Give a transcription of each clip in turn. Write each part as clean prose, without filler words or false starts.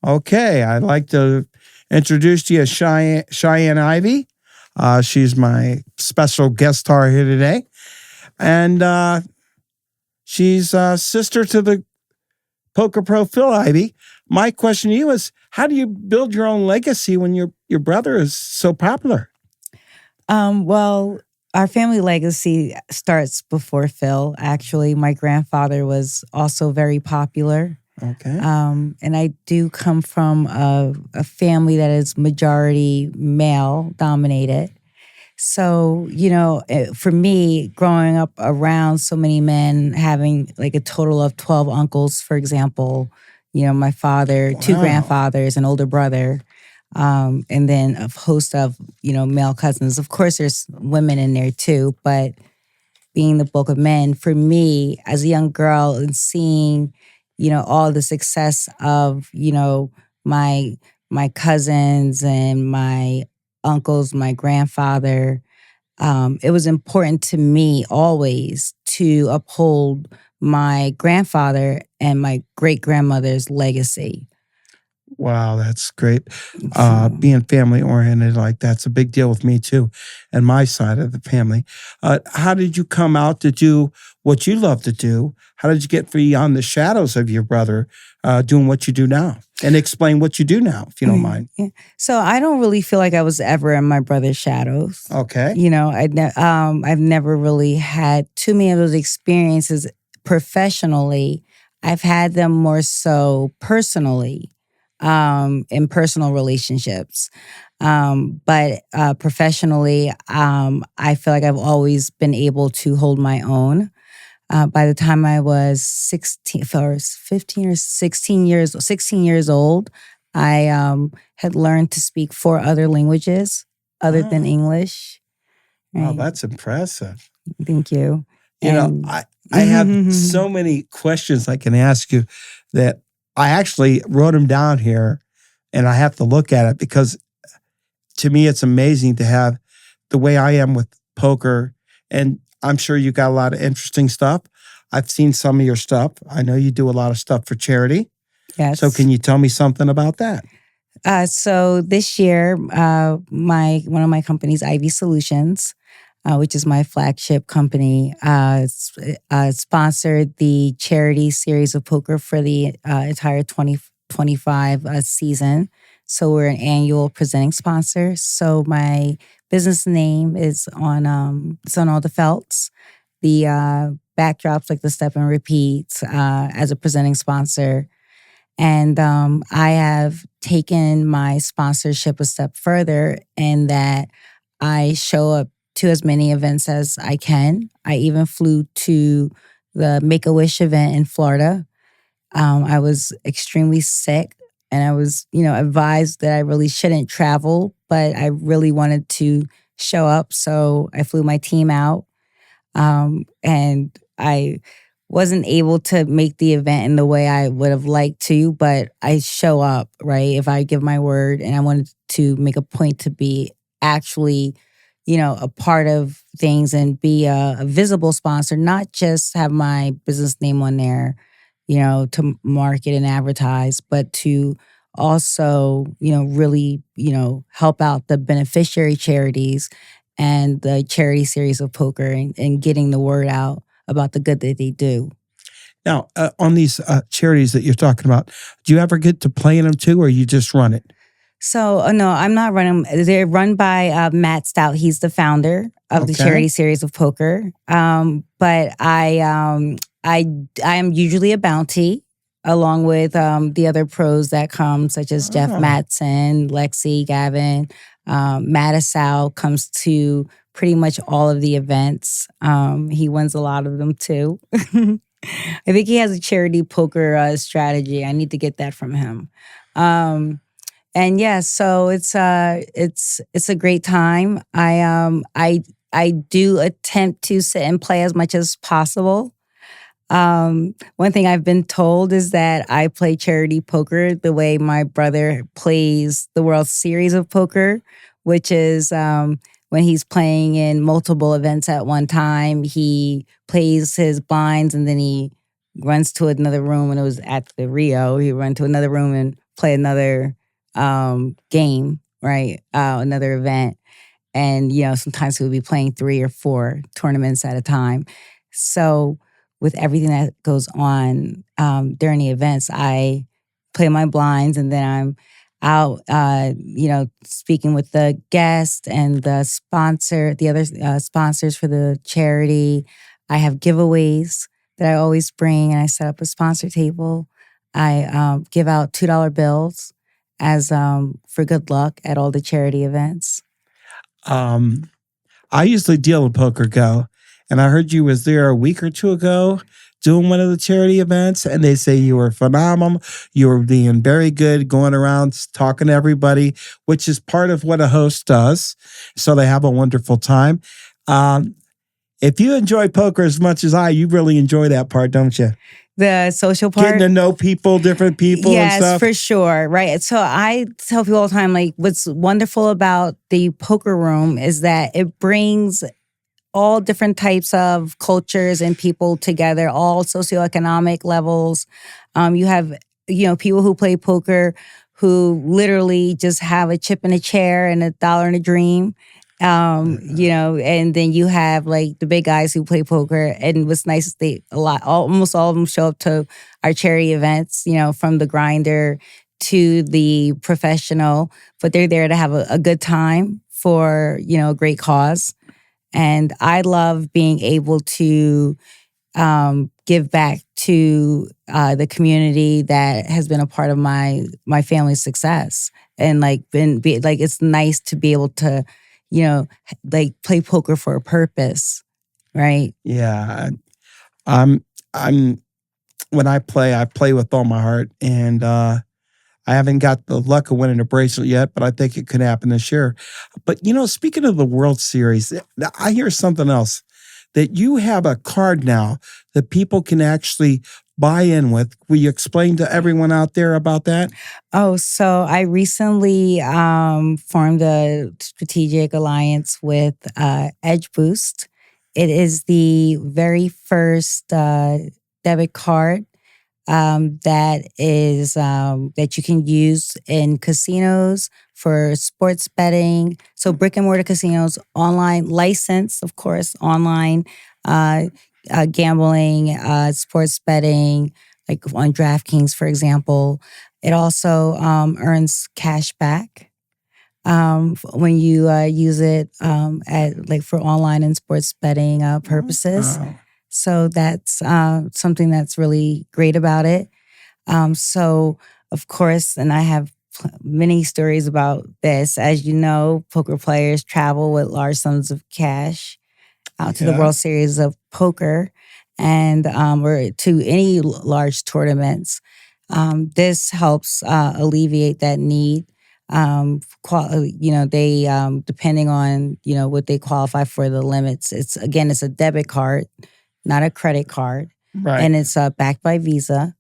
Okay, I'd like to introduce to you Cheyenne Ivey. She's my special guest star here today. And she's sister to the poker pro Phil Ivey. My question to you is, how do you build your own legacy when your brother is so popular? Well, our family legacy starts before Phil. Actually, my grandfather was also very popular. Okay. And I do come from a family that is majority male dominated. So, for me, growing up around so many men, having like a total of 12 uncles, for example, my father, two Wow. grandfathers, an older brother, and then a host of, male cousins. Of course, there's women in there too, but being the bulk of men, for me, as a young girl and seeing, all the success of, my cousins and my uncles, my grandfather, it was important to me always to uphold my grandfather and my great-grandmother's legacy. Wow, that's great. Being family oriented like that's a big deal with me too, and my side of the family. How did you come out to do what you love to do? How did you get beyond the shadows of your brother doing what you do now? And explain what you do now, if you don't mind. Yeah. So I don't really feel like I was ever in my brother's shadows. Okay. I've never really had too many of those experiences professionally. I've had them more so personally. In personal relationships. But professionally, I feel like I've always been able to hold my own. By the time I was 16 or 16 years old, I had learned to speak 4 other languages other than English. Right? Wow, Right? that's impressive. Thank you. I have so many questions I can ask you that I actually wrote them down here, and I have to look at it because to me it's amazing to have the way I am with poker, and I'm sure you got a lot of interesting stuff. I've seen some of your stuff. I know you do a lot of stuff for charity. Yes. So can you tell me something about that? So this year, one of my companies, Ivy Solutions, which is my flagship company, sponsored the charity series of poker for the entire 2025 season. So we're an annual presenting sponsor. So my business name is on it's on all the felts, the backdrops like the step and repeats as a presenting sponsor. And I have taken my sponsorship a step further in that I show up to as many events as I can. I even flew to the Make-A-Wish event in Florida. I was extremely sick and I was, advised that I really shouldn't travel, but I really wanted to show up. So I flew my team out and I wasn't able to make the event in the way I would have liked to, but I show up, right? If I give my word, and I wanted to make a point to be actually, a part of things and be a visible sponsor, not just have my business name on there, to market and advertise, but to also, really, help out the beneficiary charities and the charity series of poker and getting the word out about the good that they do. Now, on these charities that you're talking about, do you ever get to play in them too, or you just run it? So, no, I'm not running. They're run by Matt Stout. He's the founder of the charity series of poker. But I am usually a bounty along with the other pros that come, such as Jeff Mattson, Lexi, Gavin. Mattisau comes to pretty much all of the events. He wins a lot of them too. I think he has a charity poker strategy. I need to get that from him. And yeah, so it's a great time. I do attempt to sit and play as much as possible. One thing I've been told is that I play charity poker the way my brother plays the World Series of Poker, which is when he's playing in multiple events at one time. He plays his blinds and then he runs to another room. And it was at the Rio. He ran to another room and play another game, right? Another event. And, sometimes we'll be playing 3 or 4 tournaments at a time. So with everything that goes on during the events, I play my blinds, and then I'm out, speaking with the guest and the other sponsors for the charity. I have giveaways that I always bring, and I set up a sponsor table. I give out $2 bills as for good luck at all the charity events. I usually deal with Poker Go, and I heard you was there a week or 2 ago doing one of the charity events, and they say you were phenomenal. You were being very good, going around talking to everybody, which is part of what a host does. So they have a wonderful time. If you enjoy poker as much as you really enjoy that part, don't you? The social part. Getting to know people, different people and stuff. Yes, for sure. Right. So I tell people all the time, like, what's wonderful about the poker room is that it brings all different types of cultures and people together, all socioeconomic levels. You have, people who play poker who literally just have a chip in a chair and $1 in a dream. And then you have like the big guys who play poker, and what's nice is almost all of them show up to our charity events, from the grinder to the professional, but they're there to have a good time for, a great cause. And I love being able to give back to the community that has been a part of my family's success, and it's nice to be able to play poker for a purpose, right? Yeah. I'm when I play with all my heart, and I haven't got the luck of winning a bracelet yet, but I think it could happen this year. But, speaking of the World Series, I hear something else, that you have a card now that people can actually buy in with. Will you explain to everyone out there about that? Oh, so I recently formed a strategic alliance with Edge Boost. It is the very first debit card that you can use in casinos for sports betting. So brick and mortar casinos, online license, of course, online gambling, sports betting, like on DraftKings, for example. It also earns cash back when you use it for online and sports betting purposes. Wow. So that's something that's really great about it. So, of course, and I have many stories about this. As you know, poker players travel with large sums of cash out to the World Series of Poker and or to any large tournaments. This helps alleviate that need. They depending on what they qualify for, the limits. It's a debit card, not a credit card, Right. and it's backed by Visa.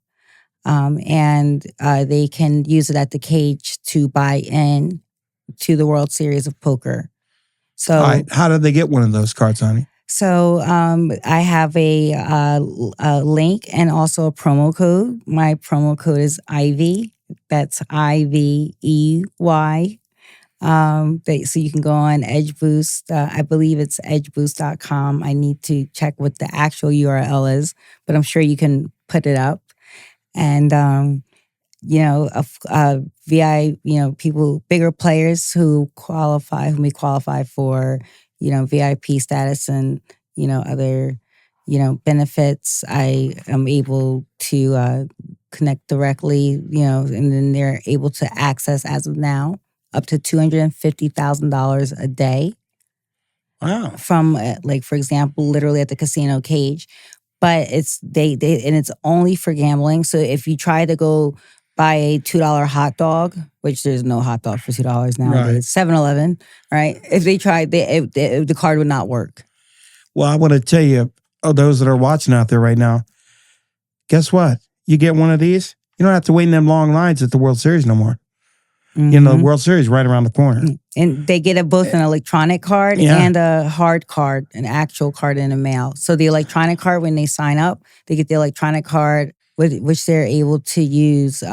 And they can use it at the cage to buy in to the World Series of Poker. So, all right. How did they get one of those cards, honey? So I have a link and also a promo code. My promo code is Ivey. That's IVEY. So you can go on Edge Boost. I believe it's edgeboost.com. I need to check what the actual URL is, but I'm sure you can put it up. And VI, people, bigger players who may qualify for, VIP status and, other, benefits. I am able to connect directly, and then they're able to access, as of now, up to $250,000 a day. Wow. From, for example, literally at the casino cage. But it's and it's only for gambling. So if you try to go buy a $2 hot dog, which there's no hot dog for $2 nowadays, 7-Eleven, right? If they tried, the card would not work. Well, I want to tell you, those that are watching out there right now, guess what? You get one of these, you don't have to wait in them long lines at the World Series no more. Mm-hmm. The World Series right around the corner. And they get both an electronic card and a hard card, an actual card in the mail. So the electronic card, when they sign up, they get the electronic card, which they're able to use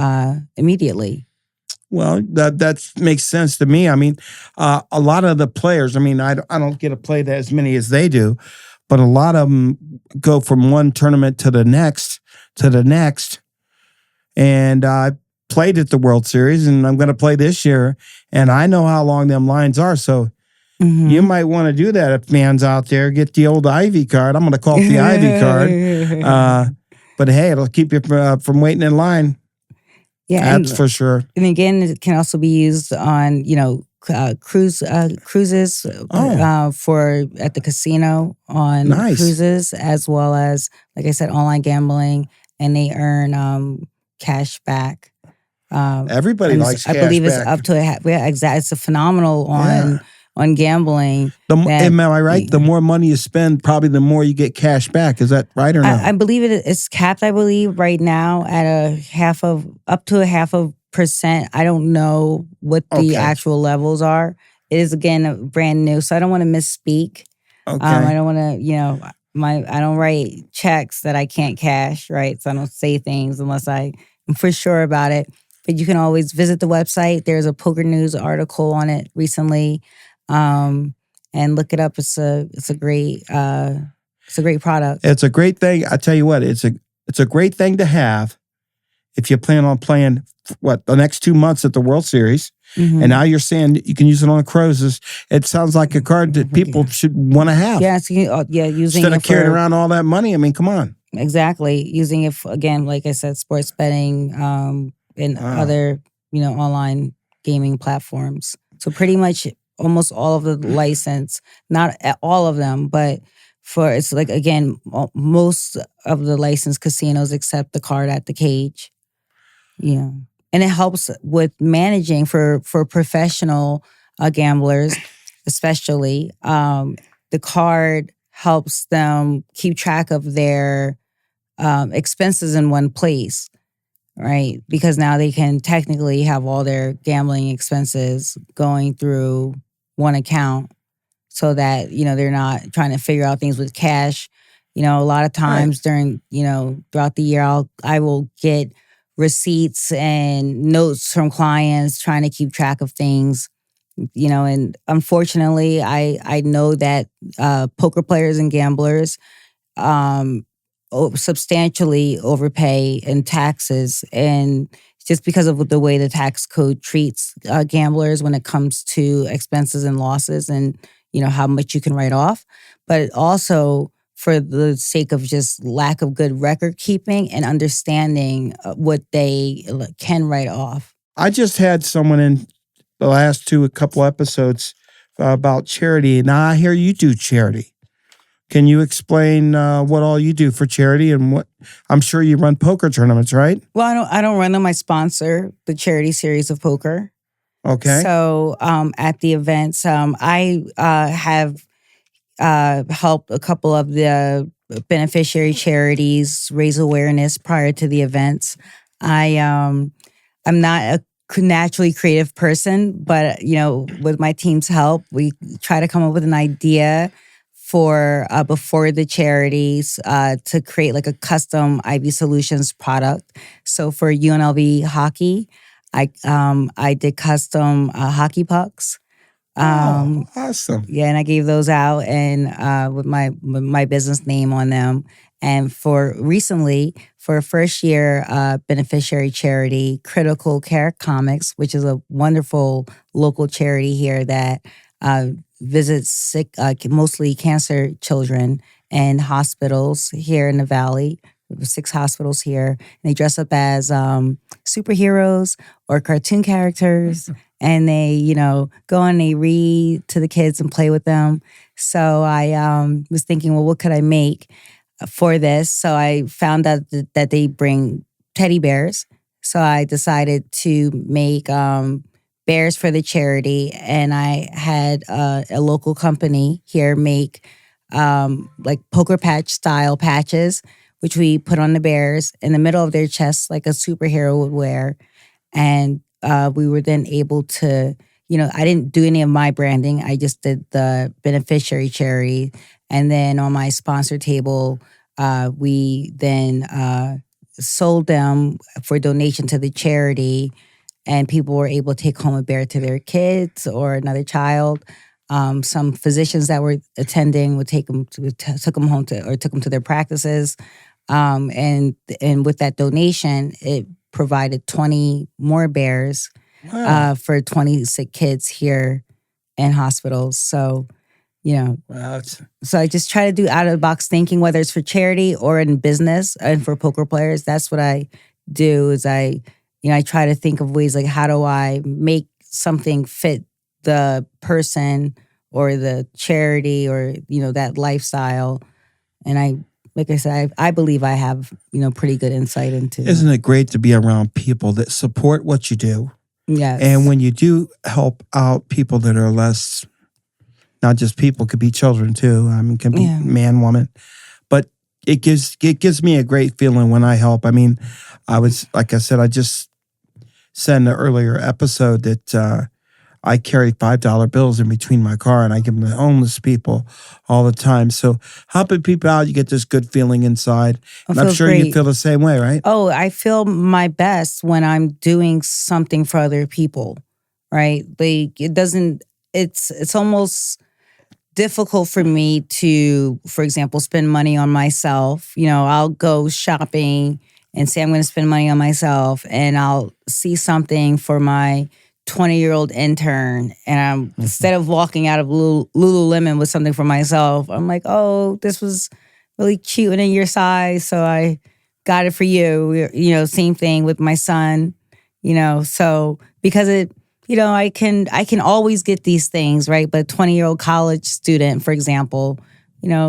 immediately. Well, that makes sense to me. I mean, a lot of the players. I mean, I don't get to play that as many as they do, but a lot of them go from one tournament to the next to the next. And I played at the World Series, and I'm going to play this year, and I know how long them lines are. So you might want to do that if fans out there. Get the old Ivy card. I'm going to call it the Ivy card. But hey, it'll keep you from waiting in line. Yeah, that's for sure. And again, it can also be used on cruises for at the casino on cruises, as well as, like I said, online gambling, and they earn cash back. Everybody likes cash back. I believe it's up to exactly. It's a phenomenal on gambling. Am I right? The more money you spend, probably the more you get cash back. Is that right or not? I believe it's capped, I believe, right now at up to a 0.5%. I don't know what the actual levels are. It is, again, brand new, so I don't want to misspeak. Okay. I don't want to, I don't write checks that I can't cash, right? So I don't say things unless I'm for sure about it. But you can always visit the website. There's a Poker News article on it recently. And look it up. It's a great product. It's a great thing. I tell you what, it's a great thing to have if you plan on playing the next 2 months at the World Series. Mm-hmm. And now you're saying you can use it on the cruises. It sounds like a card that people should want to have. Yeah, using instead of carrying around all that money. I mean, come on. Exactly, using it again, like I said, sports betting, and other online gaming platforms. So pretty much almost all of the license, not all of them, but it's like, again, most of the licensed casinos accept the card at the cage. Yeah. And it helps with managing for professional gamblers, especially. The card helps them keep track of their expenses in one place, right? Because now they can technically have all their gambling expenses going through one account, so that they're not trying to figure out things with cash. A lot of times during throughout the year, I will get receipts and notes from clients trying to keep track of things. And unfortunately, I know that poker players and gamblers substantially overpay in taxes, and just because of the way the tax code treats gamblers when it comes to expenses and losses, and how much you can write off, but also for the sake of just lack of good record keeping and understanding what they can write off. I just had someone in the last couple episodes about charity. Now I hear you do charity. Can you explain what all you do for charity, and what? I'm sure you run poker tournaments, right? Well, I don't run them. I sponsor the charity series of poker. Okay. So at the events, I have helped a couple of the beneficiary charities raise awareness prior to the events. I'm not a naturally creative person, but with my team's help, we try to come up with an idea for before the charities to create like a custom Ivy Solutions product. So for UNLV hockey, I did custom hockey pucks. Awesome! Yeah, and I gave those out and with my business name on them. And for a first year beneficiary charity, Critical Care Comics, which is a wonderful local charity here that visits sick, mostly cancer children in hospitals here in the Valley. 6 hospitals here. And they dress up as superheroes or cartoon characters. And they, go and they read to the kids and play with them. So I was thinking, well, what could I make for this? So I found out that they bring teddy bears. So I decided to make bears for the charity. And I had a local company here make like poker patch style patches, which we put on the bears in the middle of their chests like a superhero would wear. And we were then able to, I didn't do any of my branding. I just did the beneficiary charity. And then on my sponsor table, we then sold them for donation to the charity. and people were able to take home a bear to their kids or another child. Some physicians that were attending would took them home took them to their practices. And with that donation, it provided 20 more bears for 20 sick kids here in hospitals. So, so I just try to do out of the box thinking, whether it's for charity or in business and for poker players. That's what I do. Is I try to think of ways like, how do I make something fit the person or the charity or that lifestyle. And like I said, I believe I have pretty good insight into. Isn't it great to be around people that support what you do? Yes. And when you do help out people that are less, not just people, could be children too. I mean, can be man, woman, but it gives me a great feeling when I help. I mean, I just said in the earlier episode that I carry $5 bills in between my car and I give them to homeless people all the time. So helping people out, you get this good feeling inside. And I'm sure you feel the same way, right? Oh, I feel my best when I'm doing something for other people, right? Like it's almost difficult for me to, for example, spend money on myself. I'll go shopping and say I'm going to spend money on myself, and I'll see something for my 20-year-old intern, and instead of walking out of Lululemon with something for myself, I'm like, oh, this was really cute and in your size, so I got it for you. Same thing with my son. So because I can always get these things, right? But a 20-year-old college student, for example,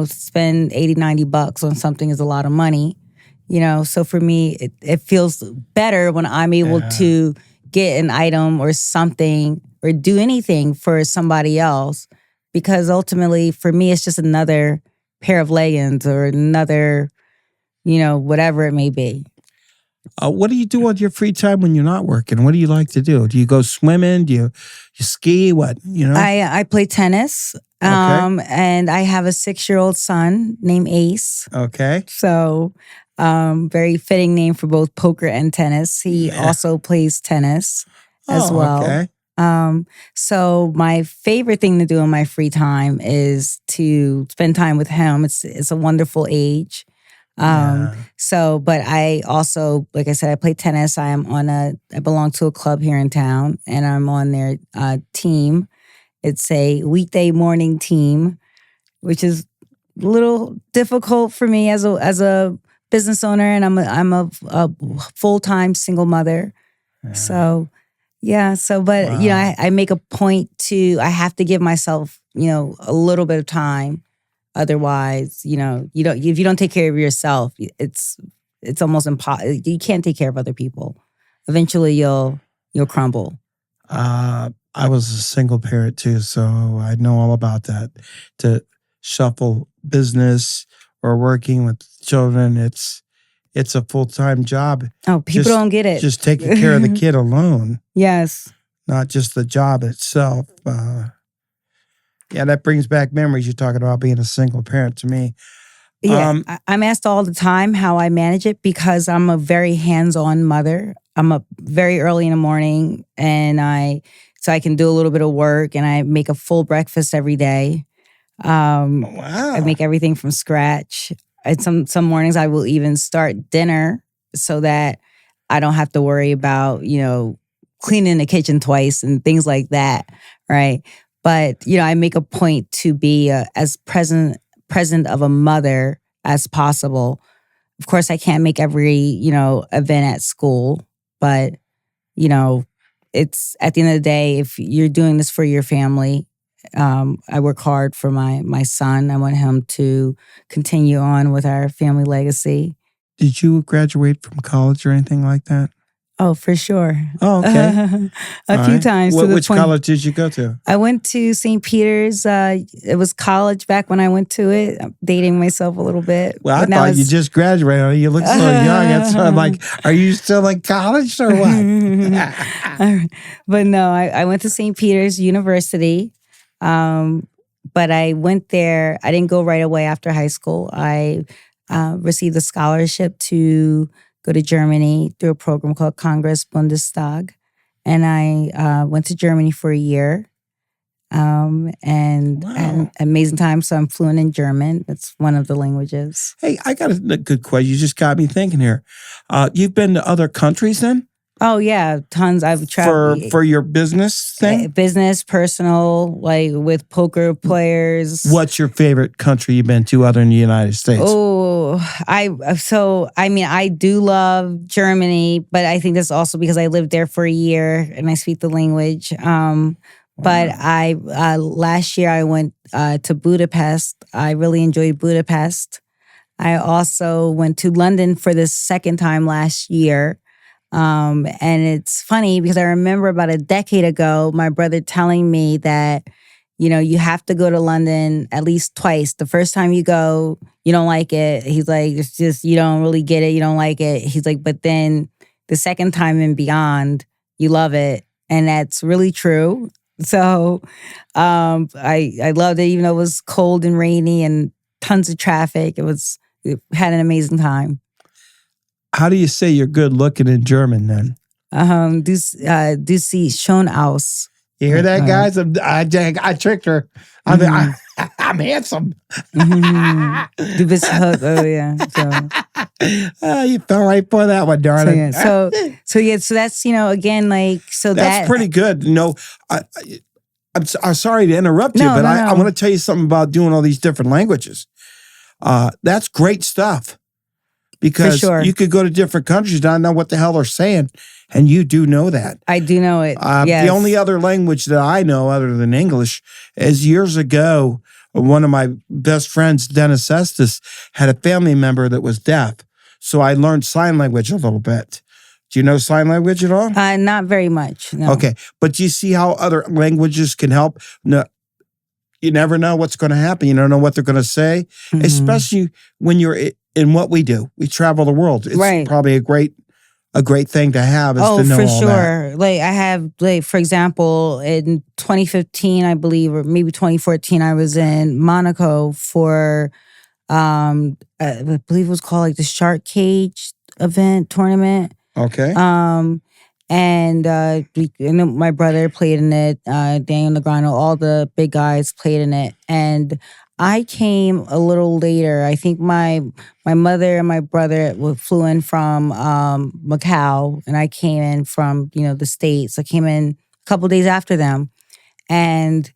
spend $80-$90 on something is a lot of money. So for me, it feels better when I'm able to get an item or something or do anything for somebody else, because ultimately for me, it's just another pair of leggings or another, whatever it may be. What do you do on your free time when you're not working? What do you like to do? Do you go swimming? Do you ski? What, I play tennis. And I have a 6-year-old son named Ace. Okay. So very fitting name for both poker and tennis. He also plays tennis as well. Okay. So my favorite thing to do in my free time is to spend time with him. It's a wonderful age. But I also, like I said, I play tennis. I belong to a club here in town, and I'm on their team. It's a weekday morning team, which is a little difficult for me as a business owner, and I'm a full-time single mother. So I make a point I have to give myself, a little bit of time. Otherwise, if you don't take care of yourself, it's almost impossible. You can't take care of other people. Eventually you'll crumble. I was a single parent too, so I know all about that. To shuffle business or working with children, it's a full-time job. Oh, people don't get it. Just taking care of the kid alone. Yes. Not just the job itself. That brings back memories. You're talking about being a single parent to me. Yeah, I'm asked all the time how I manage it because I'm a very hands-on mother. I'm up very early in the morning, and I can do a little bit of work, and I make a full breakfast every day. Wow! I make everything from scratch. And some mornings I will even start dinner so that I don't have to worry about cleaning the kitchen twice and things like that, right? But I make a point to be as present of a mother as possible. Of course, I can't make every event at school, but it's at the end of the day, if you're doing this for your family, I work hard for my son. I want him to continue on with our family legacy. Did you graduate from college or anything like that? Oh, for sure. Oh, okay. A few times. Which college did you go to? I went to St. Peter's. It was college back when I went to it. I'm dating myself a little bit. Well, I thought you just graduated. You look so young. And so I'm like, are you still in college or what? But no, I went to St. Peter's University. But I went there. I didn't go right away after high school. I received a scholarship to go to Germany through a program called Congress Bundestag. and I went to Germany for a year. And had an amazing time. So I'm fluent in German. That's one of the languages. Hey, I got a good question. You just got me thinking here. You've been to other countries then? Oh yeah, tons. I've traveled for your business thing. Business, personal, like with poker players. What's your favorite country you've been to other than the United States? Oh, I do love Germany, but I think that's also because I lived there for a year and I speak the language. But I last year I went to Budapest. I really enjoyed Budapest. I also went to London for the second time last year. And it's funny because I remember about a decade ago, my brother telling me that, you have to go to London at least twice. The first time you go, you don't like it. He's like, it's just, you don't really get it. You don't like it. He's like, but then the second time and beyond, you love it. And that's really true. So I loved it, even though it was cold and rainy and tons of traffic. It had an amazing time. How do you say you're good looking in German then? Du siehst schön aus. You hear that, guys? I tricked her. I'm handsome. Du bist hot. Oh yeah. So. You fell right for that one, darling. So that's again that's pretty good. I'm sorry to interrupt you, but I want to tell you something about doing all these different languages. That's great stuff. Because you could go to different countries, not know what the hell they're saying, and you do know that. I do know it. Yes. The only other language that I know other than English is years ago, one of my best friends, Dennis Estes, had a family member that was deaf. So I learned sign language a little bit. Do you know sign language at all? Not very much, no. Okay. But do you see how other languages can help? No, you never know what's going to happen. You don't know what they're going to say, especially when you're in what we do. We travel the world. It's probably a great thing to have is to know for all sure. that. Like I have, for example, in 2015, I believe, or maybe 2014, I was in Monaco for, I believe it was called the Shark Cage tournament. Okay. And my brother played in it, Daniel Negreanu, all the big guys played in it. And I came a little later. I think my mother and my brother flew in from Macau, and I came in from the States. I came in a couple days after them, and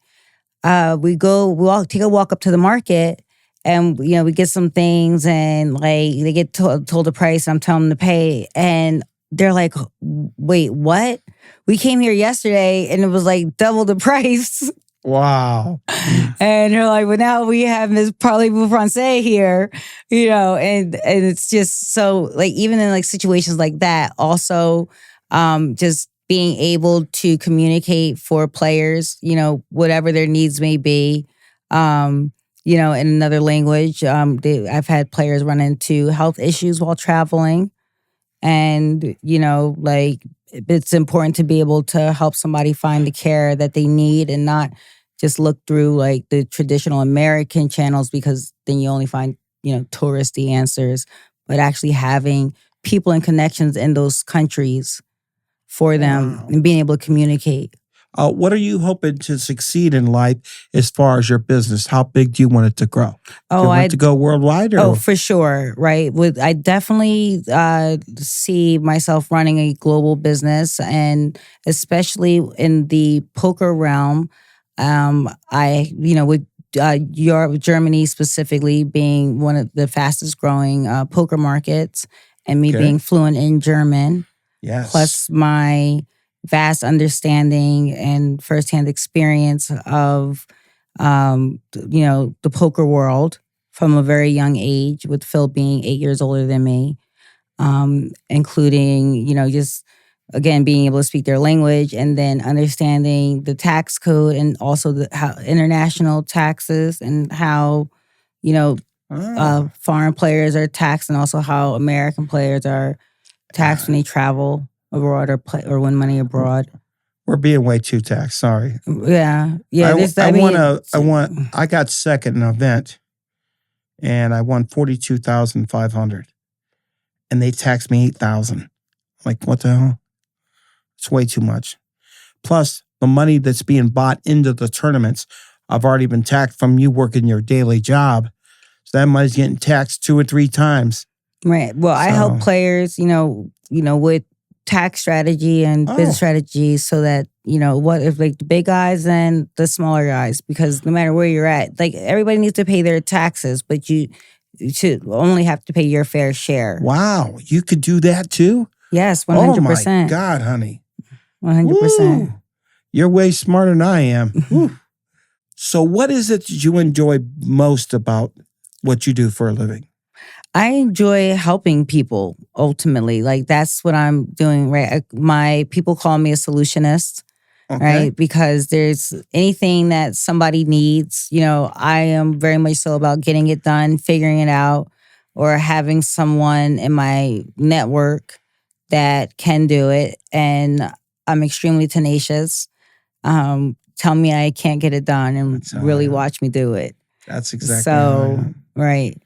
we take a walk up to the market, and we get some things, and they get told the price. I'm telling them to pay, and they're like, "Wait, what? We came here yesterday, and it was double the price." Wow. And they're like, well, now we have Miss Parlez-vous Français here, and it's just so even in situations like that, also just being able to communicate for players, whatever their needs may be, in another language. I've had players run into health issues while traveling, and it's important to be able to help somebody find the care that they need and not just look through the traditional American channels, because then you only find, touristy answers, but actually having people and connections in those countries for them and being able to communicate. What are you hoping to succeed in life as far as your business? How big do you want it to grow? Do you want it to go worldwide? Oh, for sure, right? I definitely see myself running a global business, and especially in the poker realm. With Europe, Germany specifically being one of the fastest growing poker markets, and me being fluent in German, plus my vast understanding and firsthand experience of, the poker world from a very young age, with Phil being 8 years older than me, including, just, again, being able to speak their language, and then understanding the tax code, and also how international taxes, and how, foreign players are taxed, and also how American players are taxed when they travel abroad or win money abroad. We're being way too taxed. Sorry. Yeah. I got second in an event, and I won $42,500, and they taxed me $8,000. Like, what the hell? It's way too much. Plus, the money that's being bought into the tournaments, I've already been taxed from you working your daily job. So that money's getting taxed 2 or 3 times. Right. Well, I help players, with tax strategy and business strategy so that, what if like the big guys and the smaller guys, because no matter where you're at, like everybody needs to pay their taxes, but you should only have to pay your fair share. Wow. You could do that too? Yes, 100%. Oh my God, honey. 100%. Woo. You're way smarter than I am. So what is it that you enjoy most about what you do for a living? I enjoy helping people ultimately. Like that's what I'm doing, right? My people call me a solutionist, right? Because there's anything that somebody needs, I am very much so about getting it done, figuring it out, or having someone in my network that can do it. And I'm extremely tenacious. Tell me I can't get it done and really watch me do it. That's exactly right.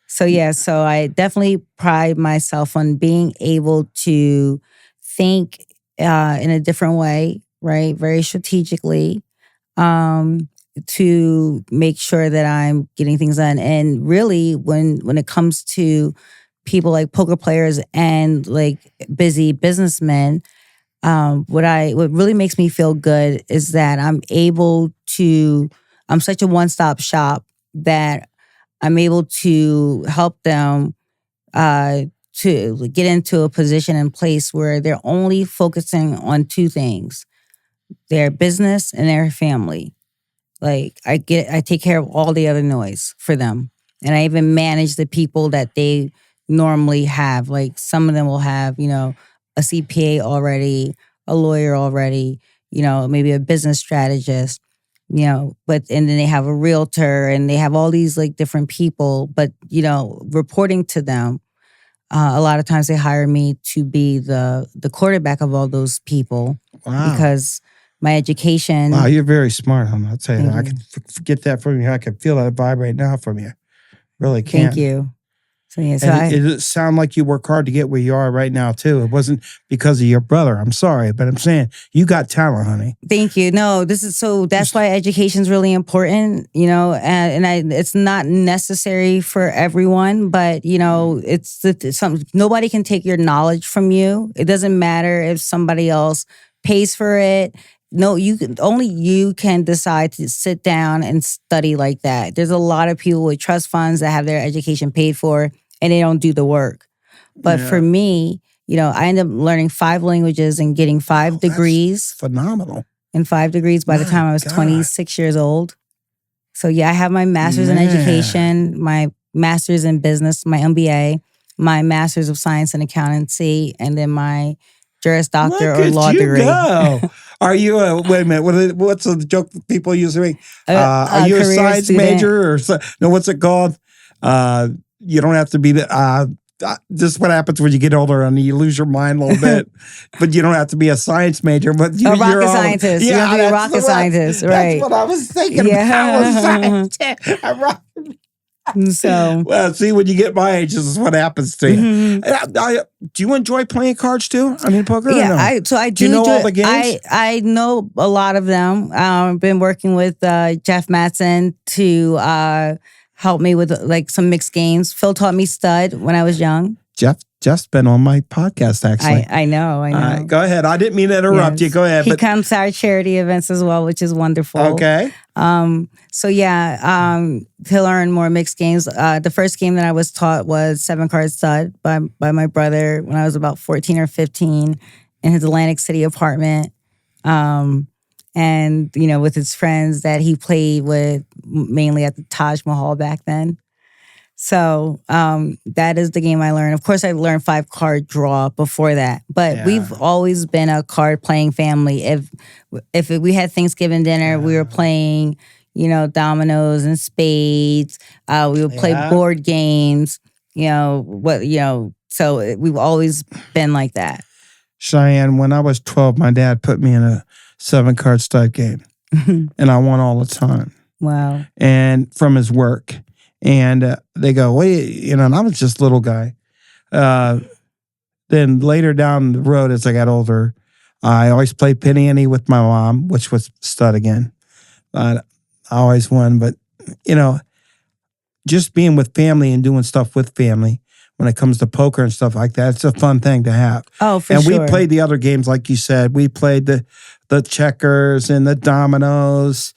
So I definitely pride myself on being able to think in a different way, right? Very strategically, to make sure that I'm getting things done. And really, when it comes to people like poker players and like busy businessmen, what really makes me feel good is that I'm such a one-stop shop that I'm able to help them to get into a position and place where they're only focusing on 2 things: their business and their family. Like I take care of all the other noise for them. And I even manage the people that they normally have. Like some of them will have, a CPA already, a lawyer already, maybe a business strategist. And then they have a realtor and they have all these like different people, but, reporting to them, a lot of times they hire me to be the quarterback of all those people. Wow. Because my education. Wow, you're very smart, Hannah. I'll tell you that. I can get that from you. I can feel that vibe right now from you. Really can. Thank you. So it sounds like you work hard to get where you are right now too. It wasn't because of your brother. I'm sorry, but I'm saying you got talent, honey. Thank you. No, that's why education is really important, it's not necessary for everyone, but it's nobody can take your knowledge from you. It doesn't matter if somebody else pays for it. No, only you can decide to sit down and study like that. There's a lot of people with trust funds that have their education paid for and they don't do the work. But for me, I ended up learning 5 languages and getting 5 degrees. Phenomenal. And 5 degrees by the time I was 26 years old. So I have my master's in education, my master's in business, my MBA, my master's of science and accountancy, and then my Juris Doctor or law degree. Go. Are you wait a minute? What's the joke that people use to make? Are you a science major or no? What's it called? You don't have to be the. This is what happens when you get older and you lose your mind a little bit. But you don't have to be a science major. But you're rocket scientist. Yeah, you have to be a rocket scientist, right? That's what I was thinking. I was scientist. So, well, see, when you get my age, this is what happens to you. Do you enjoy playing cards too? I mean, poker? Yeah, I do. Do you know all the games? I know a lot of them. I've been working with Jeff Mattson to help me with like some mixed games. Phil taught me stud when I was young. Jeff's been on my podcast, actually. I know. Go ahead. I didn't mean to interrupt you. Go ahead. He comes to our charity events as well, which is wonderful. Okay. To learn more mixed games. The first game that I was taught was 7-card stud by my brother when I was about 14 or 15 in his Atlantic City apartment. And, with his friends that he played with mainly at the Taj Mahal back then. So that is the game I learned. Of course, I learned 5-card draw before that. But we've always been a card-playing family. If we had Thanksgiving dinner, we were playing, dominoes and spades. We would play board games, so we've always been like that. Cheyenne, when I was 12, my dad put me in a 7-card stud game. And I won all the time. Wow. And from his work. And they go, wait, and I was just a little guy. Then later down the road, as I got older, I always played penny ante with my mom, which was stud again. I always won, but just being with family and doing stuff with family when it comes to poker and stuff like that, it's a fun thing to have. Oh, for and sure. And we played the other games, like you said. We played the checkers and the dominoes.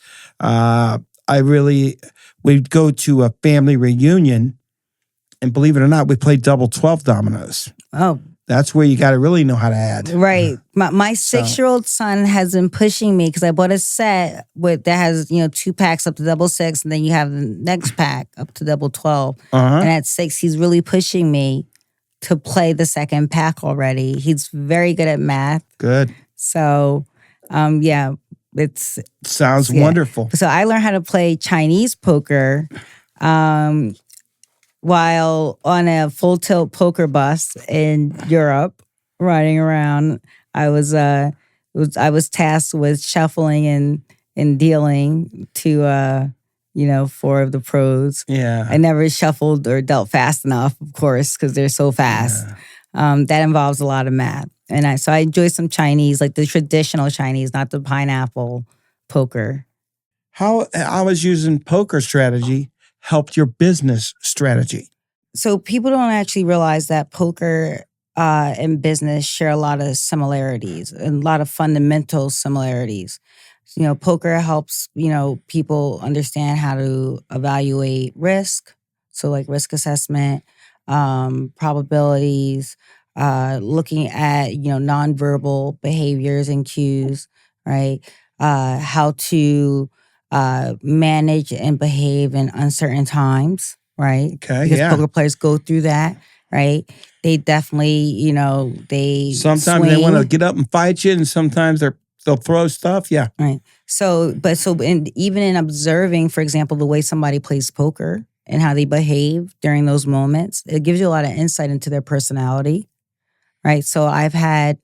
We'd go to a family reunion, and believe it or not, we played double 12 dominoes. Oh, that's where you got to really know how to add. Right. My 6-year-old son has been pushing me because I bought a set that has 2 packs up to double 6, and then you have the next pack up to double 12. And at 6, he's really pushing me to play the second pack already. He's very good at math. Good. So, sounds wonderful. So I learned how to play Chinese poker while on a full tilt poker bus in Europe, riding around. I was tasked with shuffling and dealing to 4 of the pros. Yeah, I never shuffled or dealt fast enough, of course, because they're so fast. Yeah. That involves a lot of math, and I enjoy some Chinese, like the traditional Chinese, not the pineapple poker. How was using poker strategy helped your business strategy? So people don't actually realize that poker and business share a lot of similarities and a lot of fundamental similarities. Poker helps, people understand how to evaluate risk. So like risk assessment, probabilities, looking at, nonverbal behaviors and cues, right? How to manage and behave in uncertain times, right? Okay, because poker players go through that, right? They definitely, they sometimes swing. They want to get up and fight you, and sometimes they'll throw stuff. Yeah, right. Even in observing, for example, the way somebody plays poker and how they behave during those moments, it gives you a lot of insight into their personality, right? So I've had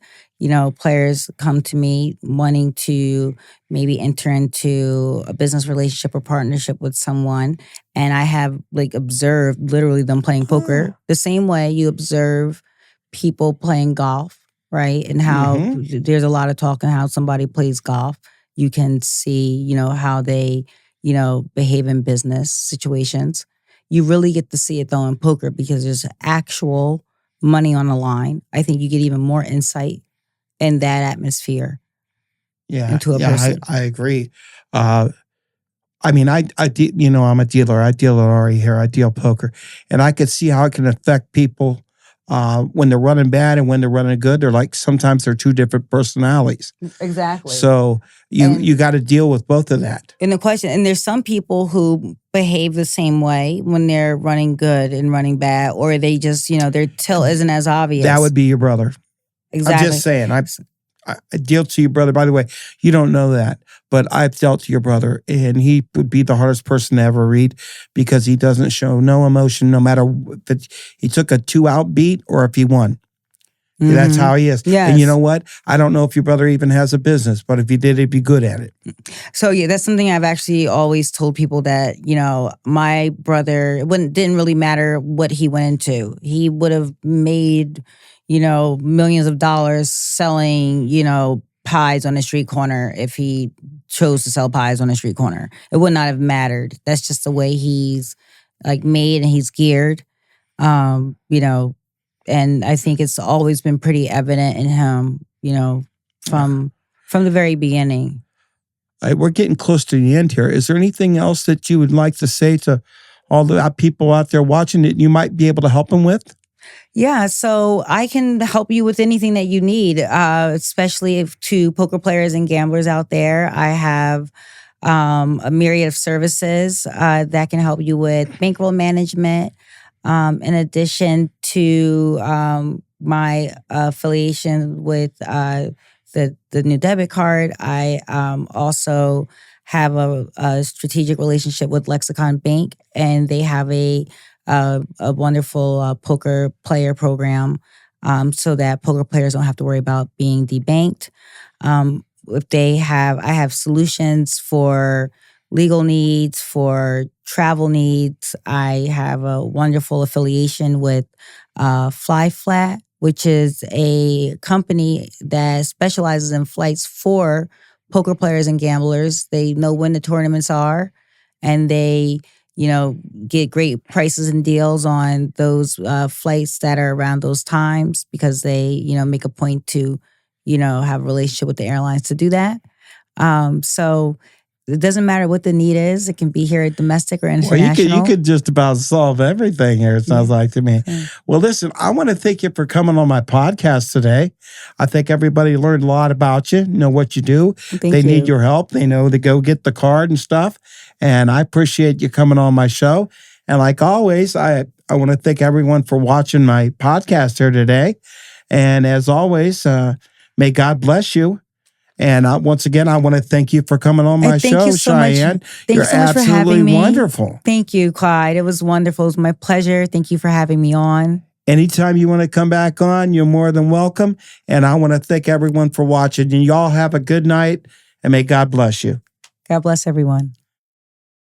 players come to me wanting to maybe enter into a business relationship or partnership with someone. And I have observed literally them playing poker the same way you observe people playing golf, right? And how there's a lot of talk on how somebody plays golf. You can see, how they, behave in business situations. You really get to see it though in poker because there's actual money on the line. I think you get even more insight in that atmosphere. Into a person. I agree. I'm a dealer. I deal lottery here. I deal poker, and I could see how it can affect people when they're running bad and when they're running good. Sometimes they're 2 different personalities. Exactly. So you got to deal with both of that. And there's some people who behave the same way when they're running good and running bad, or they just, their tilt isn't as obvious. That would be your brother. Exactly. I'm just saying. I deal to your brother. By the way, you don't know that, but I've dealt to your brother, and he would be the hardest person to ever read because he doesn't show no emotion, no matter if he took a 2-out beat or if he won. Mm-hmm. That's how he is. Yes. And you know what? I don't know if your brother even has a business, but if he did, he'd be good at it. So yeah, that's something I've actually always told people that, my brother, didn't really matter what he went into. He would have made millions of dollars selling, pies on a street corner if he chose to sell pies on a street corner. It would not have mattered. That's just the way he's made and he's geared. And I think it's always been pretty evident in him, from the very beginning. We're getting close to the end here. Is there anything else that you would like to say to all the people out there watching that you might be able to help them with? Yeah, so I can help you with anything that you need, especially to poker players and gamblers out there. I have a myriad of services that can help you with bankroll management. In addition to my affiliation with the new debit card, I also have a strategic relationship with Lexicon Bank, and they have a wonderful poker player program so that poker players don't have to worry about being debanked. I have solutions for legal needs, for travel needs. I have a wonderful affiliation with Fly Flat, which is a company that specializes in flights for poker players and gamblers. They know when the tournaments are, and they, get great prices and deals on those flights that are around those times because they, make a point to, have a relationship with the airlines to do that. So it doesn't matter what the need is. It can be here domestic or international. Well, you could just about solve everything here, it sounds like to me. Yeah. Well, listen, I want to thank you for coming on my podcast today. I think everybody learned a lot about you, know what you do. They need your help. They know to go get the card and stuff. And I appreciate you coming on my show. And like always, I want to thank everyone for watching my podcast here today. And as always, may God bless you. And once again, I want to thank you for coming on my show, Cheyenne. Thank you so much for having me. Wonderful. Thank you, Clyde. It was wonderful. It was my pleasure. Thank you for having me on. Anytime you want to come back on, you're more than welcome. And I want to thank everyone for watching. And y'all have a good night, and may God bless you. God bless everyone.